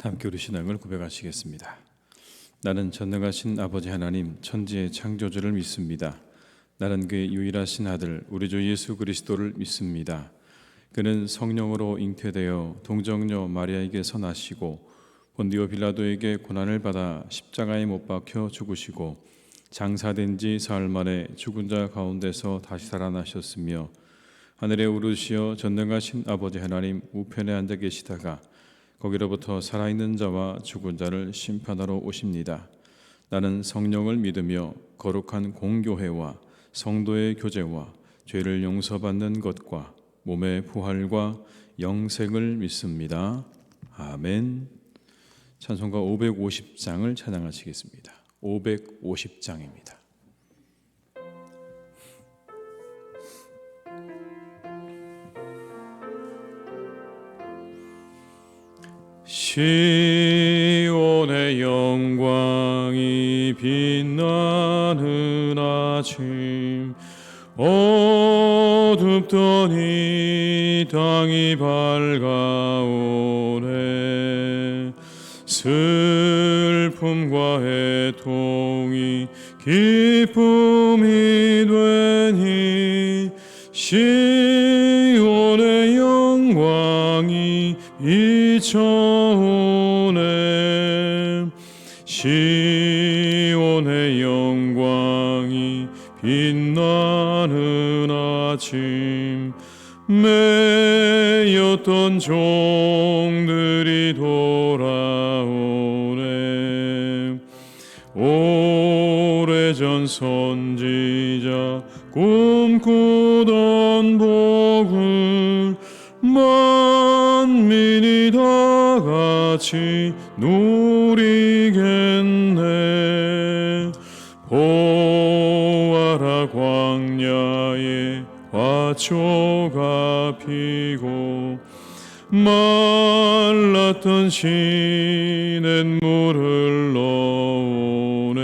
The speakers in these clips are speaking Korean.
함께 우리 신앙을 고백하시겠습니다. 나는 전능하신 아버지 하나님 천지의 창조주를 믿습니다. 나는 그의 유일하신 아들 우리 주 예수 그리스도를 믿습니다. 그는 성령으로 잉태되어 동정녀 마리아에게서 나시고 본디오 빌라도에게 고난을 받아 십자가에 못 박혀 죽으시고 장사된 지 사흘 만에 죽은 자 가운데서 다시 살아나셨으며 하늘에 오르시어 전능하신 아버지 하나님 우편에 앉아 계시다가 거기로부터 살아있는 자와 죽은 자를 심판하러 오십니다. 나는 성령을 믿으며 거룩한 공교회와 성도의 교제와 죄를 용서받는 것과 몸의 부활과 영생을 믿습니다. 아멘. 찬송가 550장을 찬양하시겠습니다. 550장입니다. 시온의 영광이 빛나는 아침 어둡던 이 땅이 밝아오네. 슬픔과 애통이 기쁨이 되니 시온의 영광이 비춰오네. 시온의 영광이 빛나는 아침 매였던 종들이 돌아오네. 오래전 선지자 꿈꾸던 복을 만민이 다 같이 누리겠네. 보아라 광야에 화초가 피고 말랐던 시냇물을 흘러오네.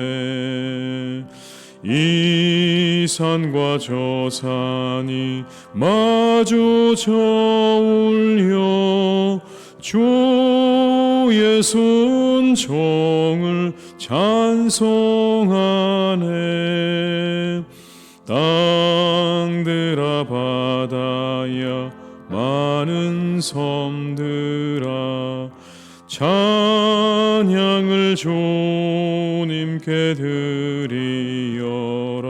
이 산과 저 산이 마주쳐 울려 주 예수 은총을 찬송하네. 땅들아 바다야 많은 섬들아 찬양을 주님께 드리어라.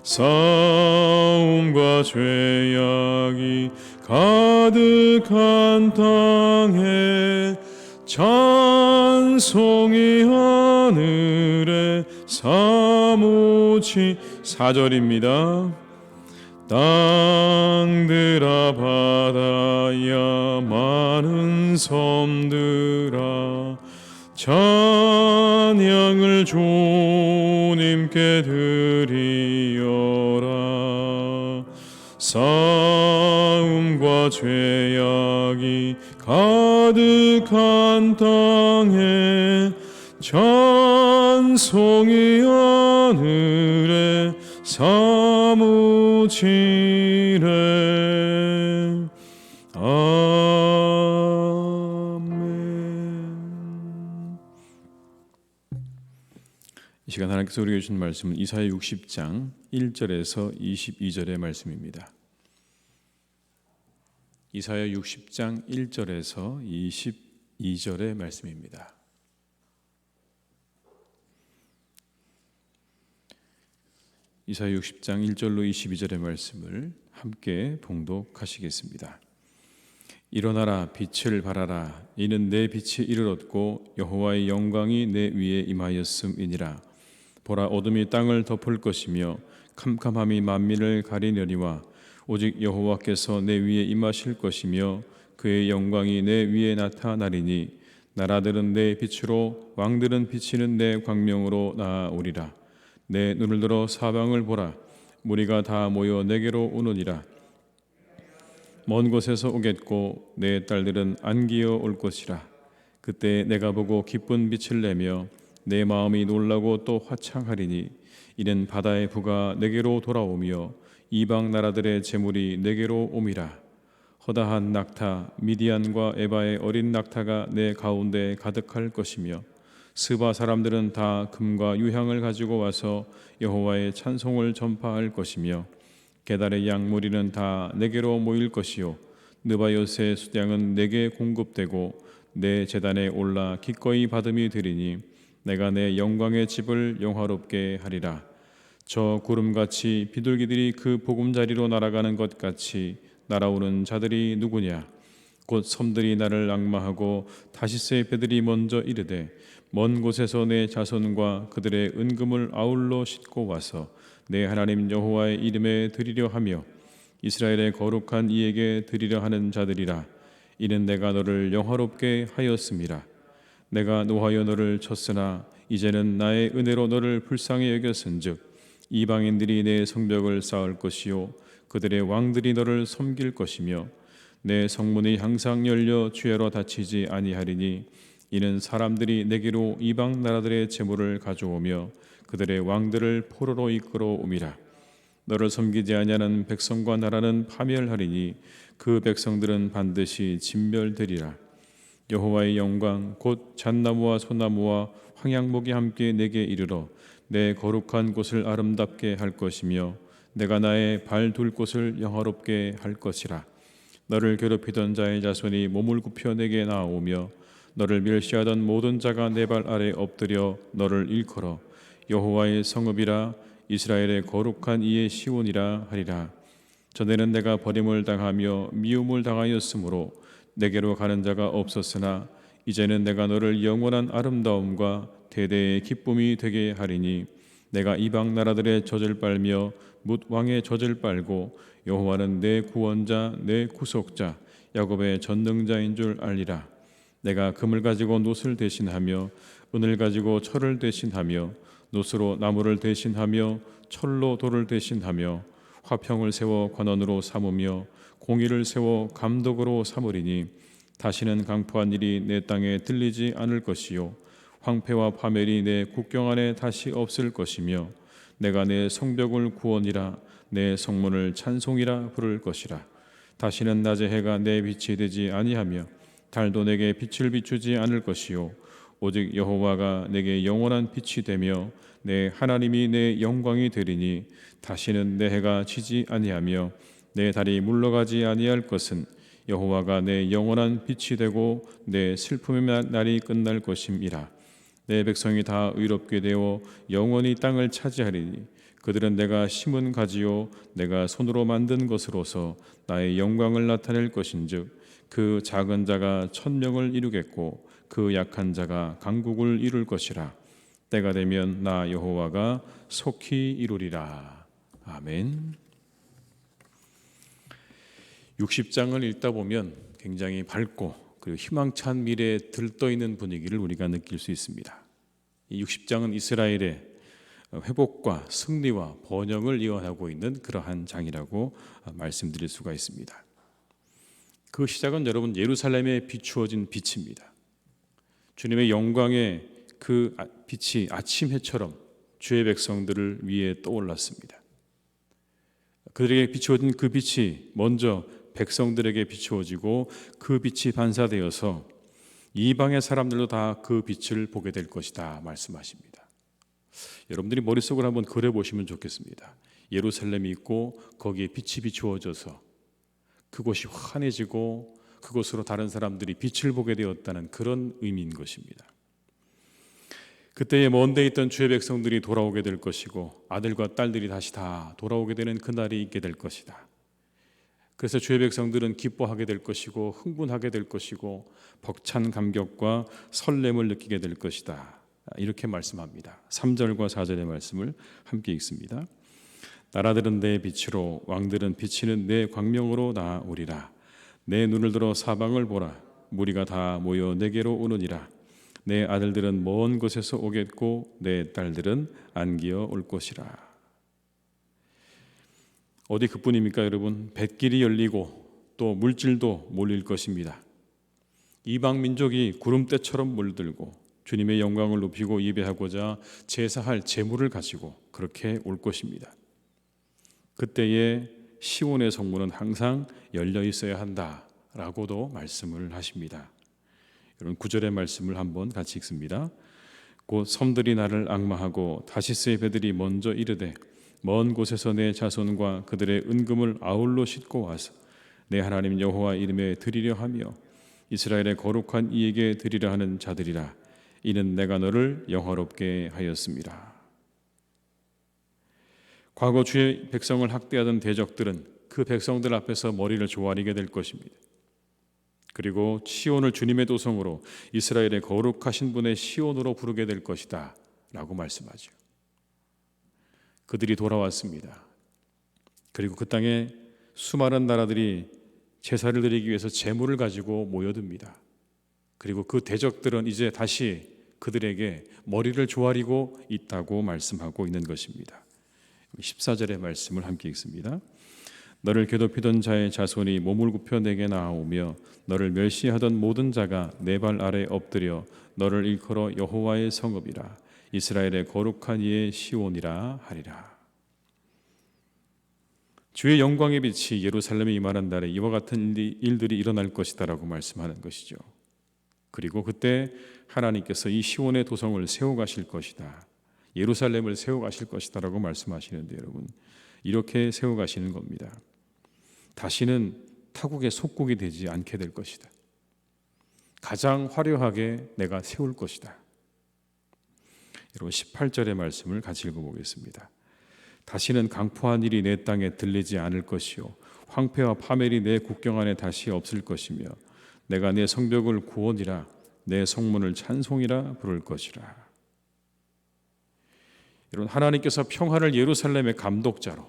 싸움과 죄악이 가득한 땅에 찬송이 하늘에 사무치. 4절입니다. 땅들아 바다야 많은 섬들아 찬양을 주님께 드리어라. 싸움과 죄악이 가득한 땅에 찬송이 하늘에 사무치네. 아멘. 이 시간 하나님께서 우리에게 주신 말씀은 이사야 60장 1절에서 22절의 말씀입니다. 이사야 60장 1절에서 22절의 말씀입니다. 이사야 60장 1절로 22절의 말씀을 함께 봉독하시겠습니다. 일어나라 빛을 발하라. 이는 내 빛이 이르렀고 여호와의 영광이 내 위에 임하였음이니라. 보라 어둠이 땅을 덮을 것이며 캄캄함이 만민을 가리려니와 오직 여호와께서 내 위에 임하실 것이며 그의 영광이 내 위에 나타나리니 나라들은 내 빛으로 왕들은 비치는 내 광명으로 나아오리라. 내 눈을 들어 사방을 보라. 무리가 다 모여 내게로 오느니라. 먼 곳에서 오겠고 내 딸들은 안기어 올 것이라. 그때 내가 보고 기쁜 빛을 내며 내 마음이 놀라고 또 화창하리니 이는 바다의 부가 내게로 돌아오며 이방 나라들의 재물이 내게로 옴이라. 허다한 낙타 미디안과 에바의 어린 낙타가 내 가운데에 가득할 것이며 스바 사람들은 다 금과 유향을 가지고 와서 여호와의 찬송을 전파할 것이며 게달의 양 무리는 다 내게로 모일 것이요 느바요스의 수량은 내게 공급되고 내 제단에 올라 기꺼이 받음이 되리니 내가 내 영광의 집을 영화롭게 하리라. 저 구름같이 비둘기들이 그 보금자리로 날아가는 것 같이 날아오는 자들이 누구냐? 곧 섬들이 나를 앙마하고 다시스의 배들이 먼저 이르되 먼 곳에서 내 자손과 그들의 은금을 아울러 싣고 와서 내 하나님 여호와의 이름에 드리려 하며 이스라엘의 거룩한 이에게 드리려 하는 자들이라. 이는 내가 너를 영화롭게 하였음이라. 내가 노하여 너를 쳤으나 이제는 나의 은혜로 너를 불쌍히 여겼은즉 이방인들이 내 성벽을 쌓을 것이요 그들의 왕들이 너를 섬길 것이며 내 성문이 항상 열려 주야로 닫히지 아니하리니 이는 사람들이 내게로 이방 나라들의 재물을 가져오며 그들의 왕들을 포로로 이끌어옴이라. 너를 섬기지 아니하는 백성과 나라는 파멸하리니 그 백성들은 반드시 진멸되리라. 여호와의 영광 곧 잣나무와 소나무와 황양목이 함께 내게 이르러 내 거룩한 곳을 아름답게 할 것이며 내가 나의 발 둘 곳을 영화롭게 할 것이라. 너를 괴롭히던 자의 자손이 몸을 굽혀 내게 나아오며 너를 멸시하던 모든 자가 내 발 아래 엎드려 너를 일컬어 여호와의 성읍이라 이스라엘의 거룩한 이의 시온이라 하리라. 전에는 내가 버림을 당하며 미움을 당하였으므로 내게로 가는 자가 없었으나 이제는 내가 너를 영원한 아름다움과 대대의 기쁨이 되게 하리니 내가 이방 나라들의 젖을 빨며 뭇 왕의 젖을 빨고 여호와는 내 구원자 내 구속자 야곱의 전능자인 줄 알리라. 내가 금을 가지고 놋을 대신하며 은을 가지고 철을 대신하며 놋으로 나무를 대신하며 철로 돌을 대신하며 화평을 세워 관원으로 삼으며 공의를 세워 감독으로 삼으리니 다시는 강포한 일이 내 땅에 들리지 않을 것이요 황폐와 파멸이 내 국경 안에 다시 없을 것이며 내가 내 성벽을 구원이라 내 성문을 찬송이라 부를 것이라. 다시는 낮의 해가 내 빛이 되지 아니하며 달도 내게 빛을 비추지 않을 것이요 오직 여호와가 내게 영원한 빛이 되며 내 하나님이 내 영광이 되리니 다시는 내 해가 지지 아니하며 내 달이 물러가지 아니할 것은 여호와가 내 영원한 빛이 되고 내 슬픔의 날이 끝날 것임이라. 내 백성이 다 의롭게 되어 영원히 땅을 차지하리니 그들은 내가 심은 가지요 내가 손으로 만든 것으로서 나의 영광을 나타낼 것인즉 그 작은 자가 천명을 이루겠고 그 약한 자가 강국을 이룰 것이라. 때가 되면 나 여호와가 속히 이루리라. 아멘. 60장을 읽다 보면 굉장히 밝고 그리고 희망찬 미래에 들떠있는 분위기를 우리가 느낄 수 있습니다. 이 60장은 이스라엘의 회복과 승리와 번영을 예언하고 있는 그러한 장이라고 말씀드릴 수가 있습니다. 그 시작은 여러분 예루살렘에 비추어진 빛입니다. 주님의 영광의 그 빛이 아침 해처럼 주의 백성들을 위해 떠올랐습니다. 그들에게 비추어진 그 빛이 먼저 백성들에게 비추어지고 그 빛이 반사되어서 이방의 사람들도 다 그 빛을 보게 될 것이다 말씀하십니다. 여러분들이 머릿속으로 한번 그려보시면 좋겠습니다. 예루살렘이 있고 거기에 빛이 비추어져서 그곳이 환해지고 그곳으로 다른 사람들이 빛을 보게 되었다는 그런 의미인 것입니다. 그때에 먼 데 있던 주의 백성들이 돌아오게 될 것이고 아들과 딸들이 다시 다 돌아오게 되는 그날이 있게 될 것이다. 그래서 주의 백성들은 기뻐하게 될 것이고 흥분하게 될 것이고 벅찬 감격과 설렘을 느끼게 될 것이다. 이렇게 말씀합니다. 3절과 4절의 말씀을 함께 읽습니다. 나라들은 내 빛으로 왕들은 비치는 내 광명으로 나아오리라. 내 눈을 들어 사방을 보라. 무리가 다 모여 내게로 오느니라. 내 아들들은 먼 곳에서 오겠고 내 딸들은 안기어 올 것이라. 어디 그뿐입니까 여러분? 뱃길이 열리고 또 물질도 몰릴 것입니다. 이방 민족이 구름대처럼 몰들고 주님의 영광을 높이고 예배하고자 제사할 제물을 가지고 그렇게 올 것입니다. 그때에 시온의 성문은 항상 열려 있어야 한다라고도 말씀을 하십니다. 여러분 9절의 말씀을 한번 같이 읽습니다. 곧 섬들이 나를 앙마하고 다시스의 배들이 먼저 이르되 먼 곳에서 내 자손과 그들의 은금을 아울러 싣고 와서 내 하나님 여호와 이름에 드리려 하며 이스라엘의 거룩한 이에게 드리려 하는 자들이라. 이는 내가 너를 영화롭게 하였습니다. 과거 주의 백성을 학대하던 대적들은 그 백성들 앞에서 머리를 조아리게 될 것입니다. 그리고 시온을 주님의 도성으로, 이스라엘의 거룩하신 분의 시온으로 부르게 될 것이다 라고 말씀하죠. 그들이 돌아왔습니다. 그리고 그 땅에 수많은 나라들이 제사를 드리기 위해서 제물을 가지고 모여듭니다. 그리고 그 대적들은 이제 다시 그들에게 머리를 조아리고 있다고 말씀하고 있는 것입니다. 14절의 말씀을 함께 읽습니다. 너를 괴롭히던 자의 자손이 몸을 굽혀 내게 나아오며 너를 멸시하던 모든 자가 내 발 아래 엎드려 너를 일컬어 여호와의 성읍이라, 이스라엘의 거룩한 이의 시온이라 하리라. 주의 영광의 빛이 예루살렘에 임하는 날에 이와 같은 일들이 일어날 것이다 라고 말씀하는 것이죠. 그리고 그때 하나님께서 이 시온의 도성을 세워가실 것이다, 예루살렘을 세워가실 것이다 라고 말씀하시는데, 여러분 이렇게 세워가시는 겁니다. 다시는 타국의 속국이 되지 않게 될 것이다. 가장 화려하게 내가 세울 것이다. 여러분 18절의 말씀을 같이 읽어보겠습니다. 다시는 강포한 일이 내 땅에 들리지 않을 것이요 황폐와 파멸이 내 국경 안에 다시 없을 것이며 내가 내 성벽을 구원이라 내 성문을 찬송이라 부를 것이라. 여러분 하나님께서 평화를 예루살렘의 감독자로,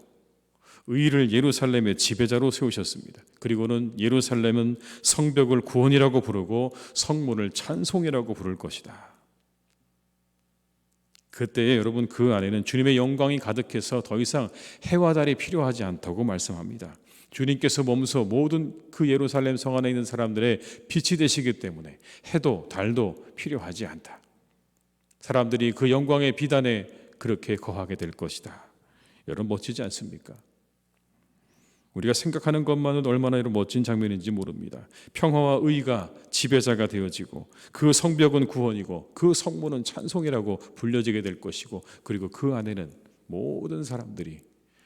의를 예루살렘의 지배자로 세우셨습니다. 그리고는 예루살렘은 성벽을 구원이라고 부르고 성문을 찬송이라고 부를 것이다. 그때에 여러분 그 안에는 주님의 영광이 가득해서 더 이상 해와 달이 필요하지 않다고 말씀합니다. 주님께서 몸소 모든 그 예루살렘 성 안에 있는 사람들의 빛이 되시기 때문에 해도 달도 필요하지 않다. 사람들이 그 영광의 빛 안에 그렇게 거하게 될 것이다. 여러분 멋지지 않습니까? 우리가 생각하는 것만은 얼마나 멋진 장면인지 모릅니다. 평화와 의가 지배자가 되어지고 그 성벽은 구원이고 그 성문은 찬송이라고 불려지게 될 것이고, 그리고 그 안에는 모든 사람들이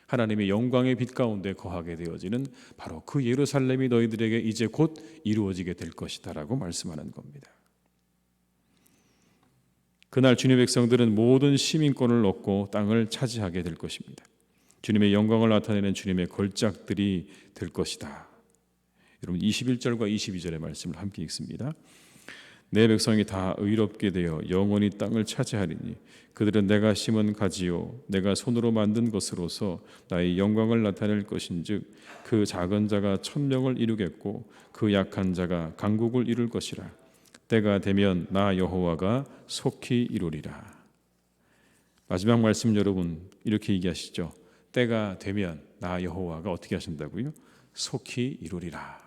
하나님의 영광의 빛 가운데 거하게 되어지는 바로 그 예루살렘이 너희들에게 이제 곧 이루어지게 될 것이다 라고 말씀하는 겁니다. 그날 주님의 백성들은 모든 시민권을 얻고 땅을 차지하게 될 것입니다. 주님의 영광을 나타내는 주님의 걸작들이 될 것이다. 여러분 21절과 22절의 말씀을 함께 읽습니다. 내 백성이 다 의롭게 되어 영원히 땅을 차지하리니 그들은 내가 심은 가지요 내가 손으로 만든 것으로서 나의 영광을 나타낼 것인즉 그 작은 자가 천명을 이루겠고 그 약한 자가 강국을 이룰 것이라. 때가 되면 나 여호와가 속히 이루리라. 마지막 말씀 여러분 이렇게 얘기하시죠. 때가 되면 나 여호와가 어떻게 하신다고요? 속히 이루리라.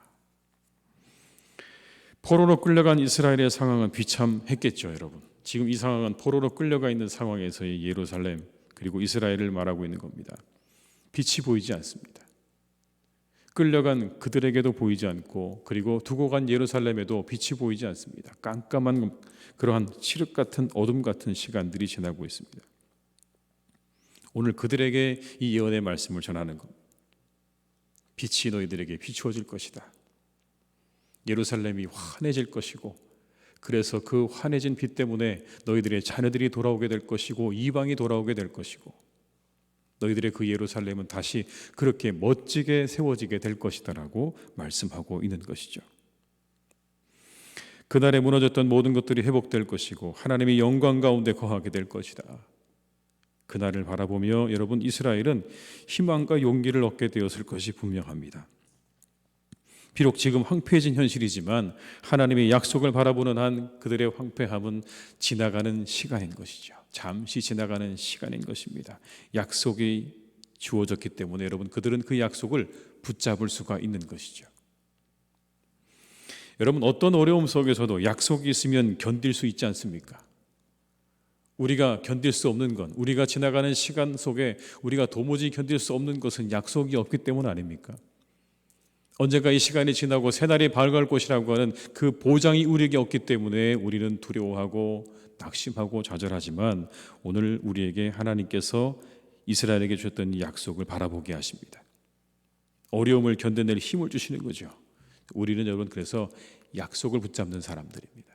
포로로 끌려간 이스라엘의 상황은 비참했겠죠, 여러분. 지금 이 상황은 포로로 끌려가 있는 상황에서의 예루살렘 그리고 이스라엘을 말하고 있는 겁니다. 빛이 보이지 않습니다. 끌려간 그들에게도 보이지 않고, 그리고 두고 간 예루살렘에도 빛이 보이지 않습니다. 깜깜한 그러한 칠흑 같은 어둠 같은 시간들이 지나고 있습니다. 오늘 그들에게 이 예언의 말씀을 전하는 겁니다. 빛이 너희들에게 비추어질 것이다. 예루살렘이 환해질 것이고, 그래서 그 환해진 빛 때문에 너희들의 자녀들이 돌아오게 될 것이고 이방이 돌아오게 될 것이고, 너희들의 그 예루살렘은 다시 그렇게 멋지게 세워지게 될 것이다 라고 말씀하고 있는 것이죠. 그날에 무너졌던 모든 것들이 회복될 것이고 하나님의 영광 가운데 거하게 될 것이다. 그날을 바라보며 여러분 이스라엘은 희망과 용기를 얻게 되었을 것이 분명합니다. 비록 지금 황폐해진 현실이지만 하나님의 약속을 바라보는 한 그들의 황폐함은 지나가는 시간인 것이죠. 잠시 지나가는 시간인 것입니다. 약속이 주어졌기 때문에 여러분 그들은 그 약속을 붙잡을 수가 있는 것이죠. 여러분 어떤 어려움 속에서도 약속이 있으면 견딜 수 있지 않습니까? 우리가 견딜 수 없는 건, 우리가 지나가는 시간 속에 우리가 도무지 견딜 수 없는 것은 약속이 없기 때문 아닙니까? 언젠가 이 시간이 지나고 새날이 밝을 것이라고 하는 그 보장이 우리에게 없기 때문에 우리는 두려워하고 낙심하고 좌절하지만, 오늘 우리에게 하나님께서 이스라엘에게 주셨던 이 약속을 바라보게 하십니다. 어려움을 견뎌낼 힘을 주시는 거죠. 우리는 여러분 그래서 약속을 붙잡는 사람들입니다.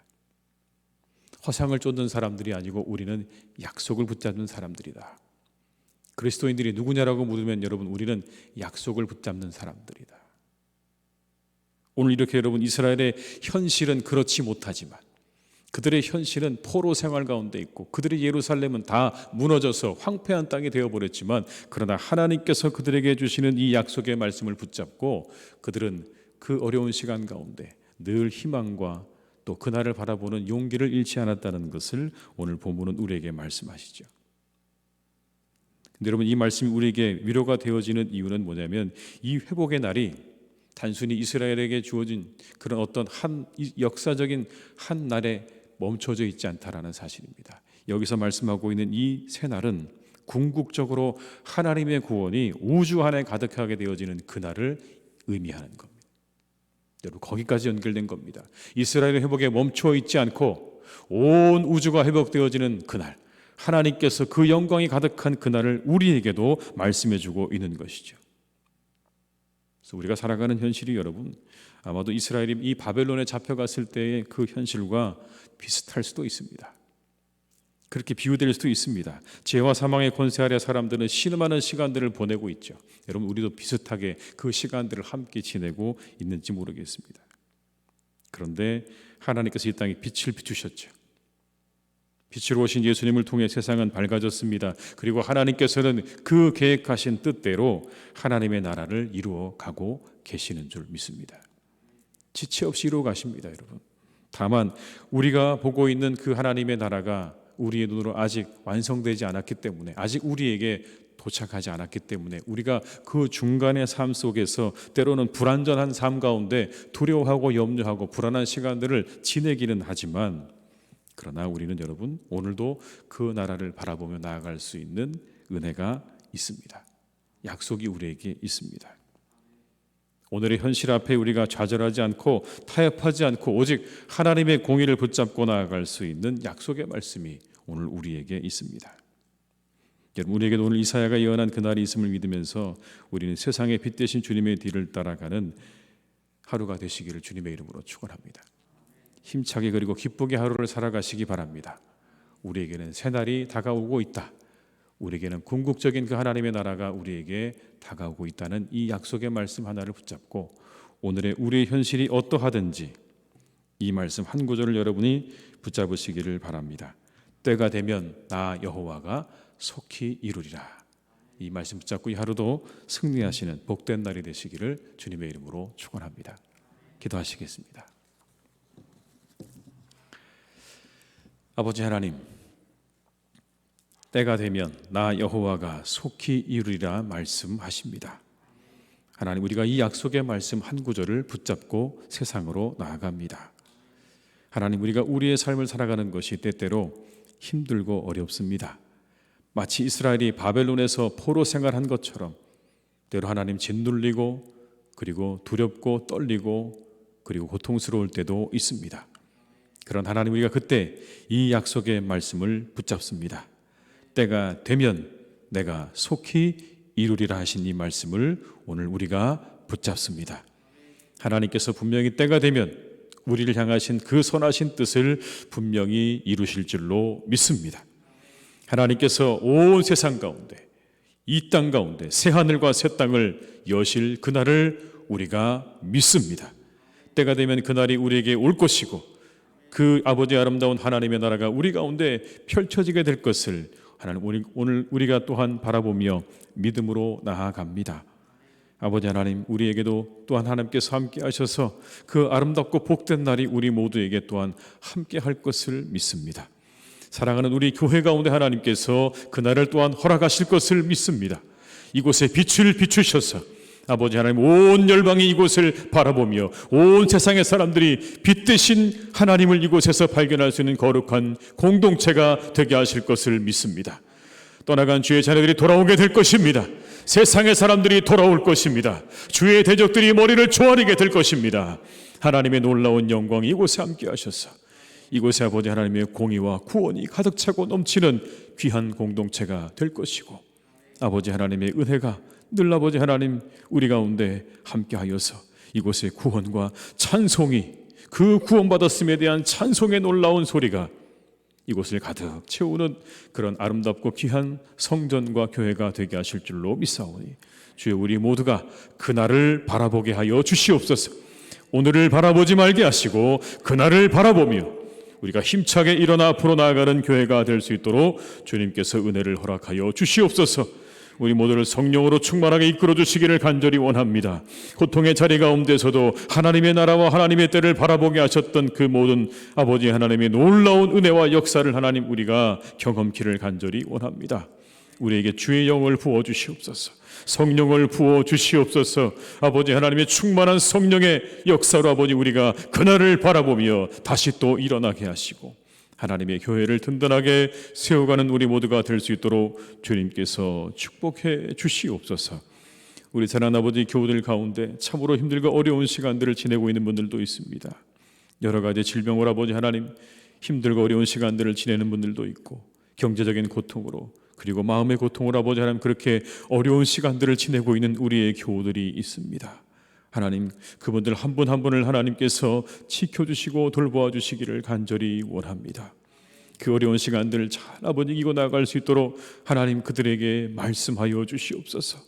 허상을 쫓는 사람들이 아니고 우리는 약속을 붙잡는 사람들이다. 그리스도인들이 누구냐라고 물으면 여러분, 우리는 약속을 붙잡는 사람들이다. 오늘 이렇게 여러분, 이스라엘의 현실은 그렇지 못하지만 그들의 현실은 포로 생활 가운데 있고 그들의 예루살렘은 다 무너져서 황폐한 땅이 되어버렸지만, 그러나 하나님께서 그들에게 주시는 이 약속의 말씀을 붙잡고 그들은 그 어려운 시간 가운데 늘 희망과 또 그날을 바라보는 용기를 잃지 않았다는 것을 오늘 본문은 우리에게 말씀하시죠. 근데 여러분, 이 말씀이 우리에게 위로가 되어지는 이유는 뭐냐면, 이 회복의 날이 단순히 이스라엘에게 주어진 그런 어떤 한 역사적인 한 날에 멈춰져 있지 않다라는 사실입니다. 여기서 말씀하고 있는 이 새날은 궁극적으로 하나님의 구원이 우주 안에 가득하게 되어지는 그날을 의미하는 겁니다. 여러분, 거기까지 연결된 겁니다. 이스라엘의 회복에 멈춰 있지 않고 온 우주가 회복되어지는 그날, 하나님께서 그 영광이 가득한 그날을 우리에게도 말씀해 주고 있는 것이죠. 그래서 우리가 살아가는 현실이 여러분, 아마도 이스라엘이 이 바벨론에 잡혀갔을 때의 그 현실과 비슷할 수도 있습니다. 그렇게 비유될 수도 있습니다. 죄와 사망의 권세 아래 사람들은 신음하는 시간들을 보내고 있죠. 여러분, 우리도 비슷하게 그 시간들을 함께 지내고 있는지 모르겠습니다. 그런데 하나님께서 이 땅에 빛을 비추셨죠. 빛으로 오신 예수님을 통해 세상은 밝아졌습니다. 그리고 하나님께서는 그 계획하신 뜻대로 하나님의 나라를 이루어 가고 계시는 줄 믿습니다. 지체 없이 이루어 가십니다, 여러분. 다만 우리가 보고 있는 그 하나님의 나라가 우리의 눈으로 아직 완성되지 않았기 때문에, 아직 우리에게 도착하지 않았기 때문에 우리가 그 중간의 삶 속에서 때로는 불안전한 삶 가운데 두려워하고 염려하고 불안한 시간들을 지내기는 하지만, 그러나 우리는 여러분, 오늘도 그 나라를 바라보며 나아갈 수 있는 은혜가 있습니다. 약속이 우리에게 있습니다. 오늘의 현실 앞에 우리가 좌절하지 않고 타협하지 않고 오직 하나님의 공의를 붙잡고 나아갈 수 있는 약속의 말씀이 오늘 우리에게 있습니다. 여러분, 우리에게 오늘 이사야가 예언한 그날이 있음을 믿으면서 우리는 세상의 빛 대신 주님의 뒤를 따라가는 하루가 되시기를 주님의 이름으로 축원합니다. 힘차게 그리고 기쁘게 하루를 살아가시기 바랍니다. 우리에게는 새날이 다가오고 있다. 우리에게는 궁극적인 그 하나님의 나라가 우리에게 다가오고 있다는 이 약속의 말씀 하나를 붙잡고 오늘의 우리의 현실이 어떠하든지 이 말씀 한 구절을 여러분이 붙잡으시기를 바랍니다. 때가 되면 나 여호와가 속히 이루리라. 이 말씀 붙잡고 이 하루도 승리하시는 복된 날이 되시기를 주님의 이름으로 축원합니다. 기도하시겠습니다. 아버지 하나님, 때가 되면 나 여호와가 속히 이루리라 말씀하십니다. 하나님, 우리가 이 약속의 말씀 한 구절을 붙잡고 세상으로 나아갑니다. 하나님, 우리가 우리의 삶을 살아가는 것이 때때로 힘들고 어렵습니다. 마치 이스라엘이 바벨론에서 포로 생활한 것처럼 때로 하나님 짓눌리고 그리고 두렵고 떨리고 그리고 고통스러울 때도 있습니다. 그런 하나님, 우리가 그때 이 약속의 말씀을 붙잡습니다. 때가 되면 내가 속히 이루리라 하신 이 말씀을 오늘 우리가 붙잡습니다. 하나님께서 분명히 때가 되면 우리를 향하신 그 선하신 뜻을 분명히 이루실 줄로 믿습니다. 하나님께서 온 세상 가운데, 이 땅 가운데 새 하늘과 새 땅을 여실 그날을 우리가 믿습니다. 때가 되면 그날이 우리에게 올 것이고 그 아버지의 아름다운 하나님의 나라가 우리 가운데 펼쳐지게 될 것을 하나님, 오늘 우리가 또한 바라보며 믿음으로 나아갑니다. 아버지 하나님, 우리에게도 또한 하나님께서 함께 하셔서 그 아름답고 복된 날이 우리 모두에게 또한 함께 할 것을 믿습니다. 사랑하는 우리 교회 가운데 하나님께서 그 날을 또한 허락하실 것을 믿습니다. 이곳에 빛을 비추셔서 아버지 하나님, 온 열방이 이곳을 바라보며 온 세상의 사람들이 빛 대신 하나님을 이곳에서 발견할 수 있는 거룩한 공동체가 되게 하실 것을 믿습니다. 떠나간 주의 자녀들이 돌아오게 될 것입니다. 세상의 사람들이 돌아올 것입니다. 주의 대적들이 머리를 조아리게 될 것입니다. 하나님의 놀라운 영광이 이곳에 함께 하셔서 이곳에 아버지 하나님의 공의와 구원이 가득 차고 넘치는 귀한 공동체가 될 것이고, 아버지 하나님의 은혜가 늘 아버지 하나님 우리 가운데 함께하여서 이곳의 구원과 찬송이, 그 구원받았음에 대한 찬송의 놀라운 소리가 이곳을 가득 채우는 그런 아름답고 귀한 성전과 교회가 되게 하실 줄로 믿사오니, 주여 우리 모두가 그날을 바라보게 하여 주시옵소서. 오늘을 바라보지 말게 하시고 그날을 바라보며 우리가 힘차게 일어나 앞으로 나아가는 교회가 될 수 있도록 주님께서 은혜를 허락하여 주시옵소서. 우리 모두를 성령으로 충만하게 이끌어 주시기를 간절히 원합니다. 고통의 자리 가운데서도 하나님의 나라와 하나님의 때를 바라보게 하셨던 그 모든 아버지 하나님의 놀라운 은혜와 역사를 하나님 우리가 경험키를 간절히 원합니다. 우리에게 주의 영을 부어 주시옵소서. 성령을 부어 주시옵소서. 아버지 하나님의 충만한 성령의 역사로 아버지 우리가 그날을 바라보며 다시 또 일어나게 하시고 하나님의 교회를 든든하게 세워가는 우리 모두가 될 수 있도록 주님께서 축복해 주시옵소서. 우리 사랑하는 아버지 교우들 가운데 참으로 힘들고 어려운 시간들을 지내고 있는 분들도 있습니다. 여러 가지 질병으로 아버지 하나님 힘들고 어려운 시간들을 지내는 분들도 있고, 경제적인 고통으로 그리고 마음의 고통으로 아버지 하나님 그렇게 어려운 시간들을 지내고 있는 우리의 교우들이 있습니다. 하나님, 그분들 한 분 한 분을 하나님께서 지켜주시고 돌보아 주시기를 간절히 원합니다. 그 어려운 시간들을 잘 아버지 이고 나아갈 수 있도록 하나님 그들에게 말씀하여 주시옵소서.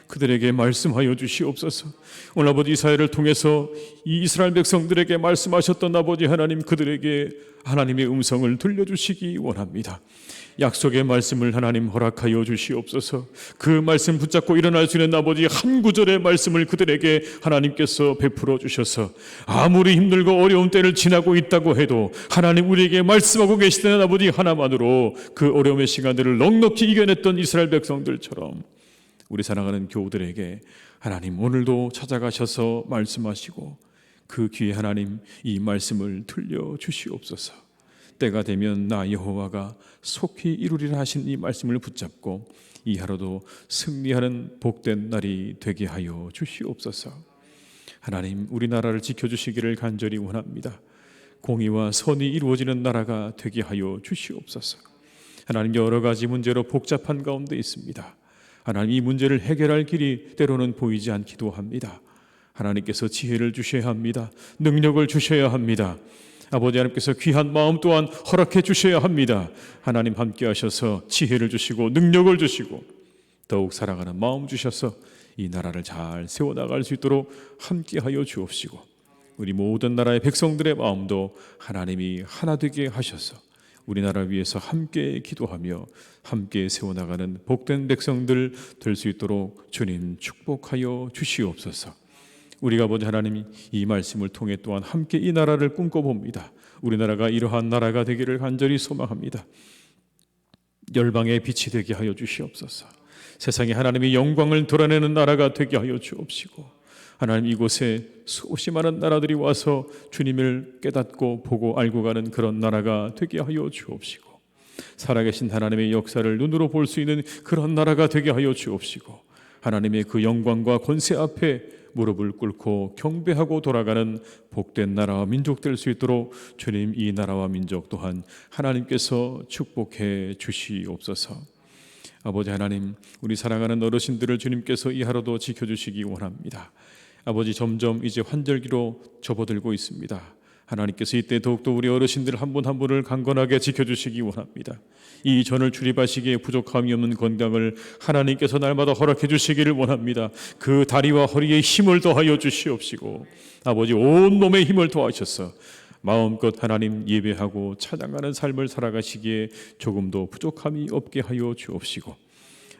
그들에게 말씀하여 주시옵소서. 오늘 아버지 이사야를 통해서 이 이스라엘 백성들에게 말씀하셨던 아버지 하나님, 그들에게 하나님의 음성을 들려주시기 원합니다. 약속의 말씀을 하나님 허락하여 주시옵소서. 그 말씀 붙잡고 일어날 수 있는 아버지 한 구절의 말씀을 그들에게 하나님께서 베풀어 주셔서 아무리 힘들고 어려운 때를 지나고 있다고 해도 하나님 우리에게 말씀하고 계시다는 아버지 하나만으로 그 어려움의 시간들을 넉넉히 이겨냈던 이스라엘 백성들처럼 우리 사랑하는 교우들에게 하나님 오늘도 찾아가셔서 말씀하시고 그 귀에 하나님 이 말씀을 들려주시옵소서. 때가 되면 나 여호와가 속히 이루리라 하신 이 말씀을 붙잡고 이 하루도 승리하는 복된 날이 되게 하여 주시옵소서. 하나님 우리나라를 지켜주시기를 간절히 원합니다. 공의와 선이 이루어지는 나라가 되게 하여 주시옵소서. 하나님 여러 가지 문제로 복잡한 가운데 있습니다. 하나님 이 문제를 해결할 길이 때로는 보이지 않기도 합니다. 하나님께서 지혜를 주셔야 합니다. 능력을 주셔야 합니다. 아버지 하나님께서 귀한 마음 또한 허락해 주셔야 합니다. 하나님 함께 하셔서 지혜를 주시고 능력을 주시고 더욱 사랑하는 마음 주셔서 이 나라를 잘 세워나갈 수 있도록 함께 하여 주옵시고 우리 모든 나라의 백성들의 마음도 하나님이 하나 되게 하셔서 우리나라를 위해서 함께 기도하며 함께 세워나가는 복된 백성들 될 수 있도록 주님 축복하여 주시옵소서. 우리가 아버지 하나님 이 말씀을 통해 또한 함께 이 나라를 꿈꿔봅니다. 우리나라가 이러한 나라가 되기를 간절히 소망합니다. 열방의 빛이 되게 하여 주시옵소서. 세상에 하나님의 영광을 드러내는 나라가 되게 하여 주옵시고 하나님 이곳에 수없이 많은 나라들이 와서 주님을 깨닫고 보고 알고 가는 그런 나라가 되게 하여 주옵시고 살아계신 하나님의 역사를 눈으로 볼 수 있는 그런 나라가 되게 하여 주옵시고 하나님의 그 영광과 권세 앞에 무릎을 꿇고 경배하고 돌아가는 복된 나라와 민족 될 수 있도록 주님 이 나라와 민족 또한 하나님께서 축복해 주시옵소서. 아버지 하나님 우리 사랑하는 어르신들을 주님께서 이 하루도 지켜주시기 원합니다. 아버지 점점 이제 환절기로 접어들고 있습니다. 하나님께서 이때 더욱더 우리 어르신들 한 분 한 분을 강건하게 지켜주시기 원합니다. 이 전을 출입하시기에 부족함이 없는 건강을 하나님께서 날마다 허락해 주시기를 원합니다. 그 다리와 허리에 힘을 더하여 주시옵시고 아버지 온몸에 힘을 더하셔서 마음껏 하나님 예배하고 찬양하는 삶을 살아가시기에 조금도 부족함이 없게 하여 주옵시고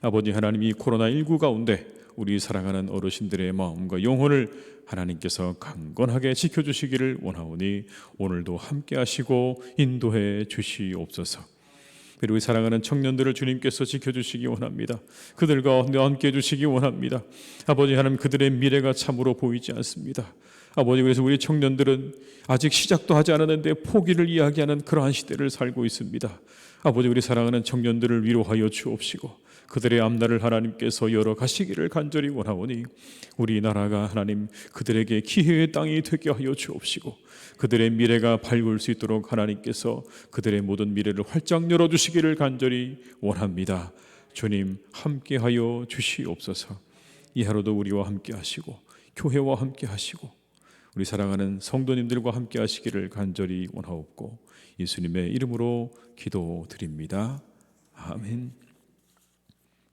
아버지 하나님 이 코로나19 가운데 우리 사랑하는 어르신들의 마음과 영혼을 하나님께서 강건하게 지켜주시기를 원하오니 오늘도 함께 하시고 인도해 주시옵소서. 특별히 우리 사랑하는 청년들을 주님께서 지켜주시기 원합니다. 그들과 함께 해주시기 원합니다. 아버지 하나님, 그들의 미래가 참으로 보이지 않습니다. 아버지, 그래서 우리 청년들은 아직 시작도 하지 않았는데 포기를 이야기하는 그러한 시대를 살고 있습니다. 아버지, 우리 사랑하는 청년들을 위로하여 주옵시고 그들의 앞날을 하나님께서 열어가시기를 간절히 원하오니 우리 나라가 하나님 그들에게 기회의 땅이 되게 하여 주옵시고 그들의 미래가 밝을 수 있도록 하나님께서 그들의 모든 미래를 활짝 열어주시기를 간절히 원합니다. 주님, 함께하여 주시옵소서. 이 하루도 우리와 함께 하시고 교회와 함께 하시고 우리 사랑하는 성도님들과 함께 하시기를 간절히 원하옵고 예수님의 이름으로 기도드립니다. 아멘.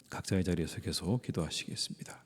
각자의 자리에서 계속 기도하시겠습니다.